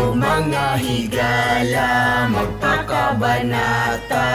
O mga higala, magpakabanata,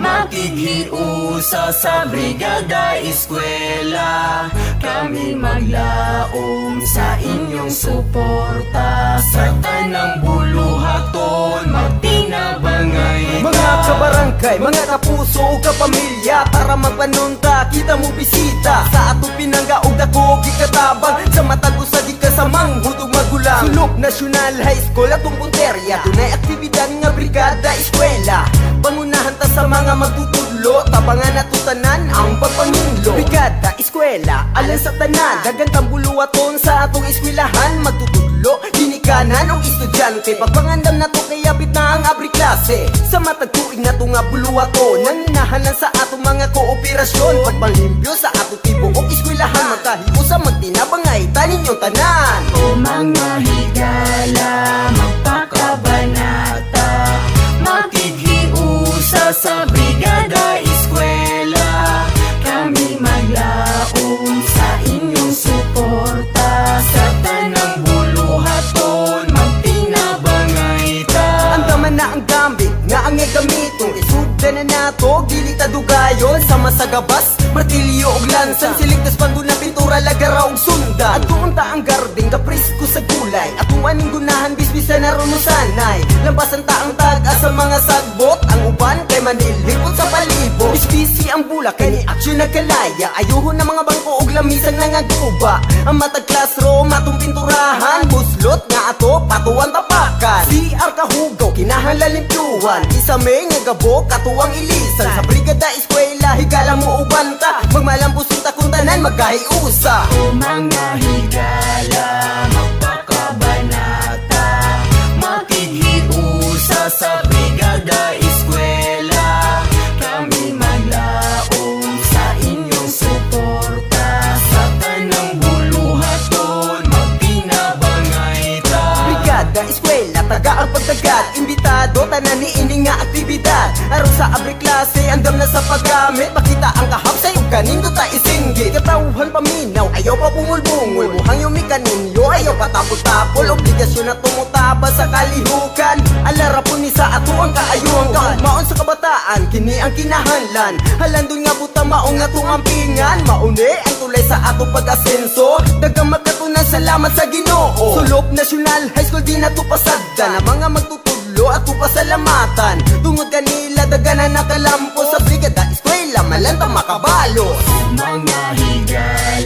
makighiusa sa brigada eskwela. Kami maglaom sa inyong suporta, sa tanang buluhaton magtinabangay. Mga kabarangay, mga kapuso o kapamilya, para magpanunta, kita mo bisita sa ato pinangga o dako gikatabang, sa matag usa di kasamang hudog magulang. Sulok National High School atong punterya, dunay aktibidad nga brigada eskwela. Pangunahan ta sa mga magtutudlo, tabangan at tanan ang pagpanginlo. Brigada eskwela, alang sa tanan, dagan tambuluwaton sa atong eskwelahan. Magtutudlo, ginikanan o estudyante, pagpangandam na to kay apit na ang abri klase. Sa matagtuig na to nga buluwaton, nanginahanan sa atong mga kooperasyon. Pagpanglimpyo sa atong tibo o eskwelahan, magkahiusa magtinabangay tanin yung tanan. O mga higala, magpakabanata, makighiusa sa brigada eskwela. Kami maglaom sa inyong suporta, sa tanang buluhaton magtinabangay ta. Andaman na ang gambit nga ang gamiton, isugda na nato dilita dugayon. Sama sa gabas, martilyo og lansan, siligtas panggun na pintura, lagara og sunda. At doon ta ang garding kaprisko sa gulay, at aning gunahan bisbisan na rumusanay. Lampasan ta ang taga sa mga sagbot, ang uban kay manilhipon sa palibot. Bisbisi ang bulak kay ni aksyon nagkalaya, ayuhon na mga bangko og lamisan nga guba. Ang matag classroom atong pinturahan, buslot nga ato patuwan tapakan. CR kahugaw kinahanglan limpyuhan, isa may nga gabok katuwang ilisan. Sa brigada eskwela higala mo uban ta, magmalampusin ta kung tanan magkahiusa. O mga higala, magpakabanata, makighiusa sa brigada eskwela. Kami maglaom sa inyong suporta, sa tanang buluhaton magtinabangay ta. Brigada eskwela, taga ang pagtagad, imbitado tanan ni ining nga aktibidad. Araw sa abri klase, andam na sa paggamit, makita ang kahap sa'yo kanindo ta isinggit. Katawhan paminaw, ayaw pa bungol-bungol, muhang yung mikaninyo, ayaw pa tapol-tapol. Obligasyon na tumutaba sa kalihukan, alarapon ni sa ato ang kaayuang kaugmaon sa kabataan, kini ang kinahanglan. Halandon nga buta maong nga tungampingan, mauni ang tulay sa ato pag-asenso. Dagang magkatunan, salamat sa Ginoo. Sulok National High School di na to pasagda, na mga magtutudlo at pasalamatan. Tungod kanila daganan na kalampo, sa brigada eskwela malantang makabalo. Mga higala,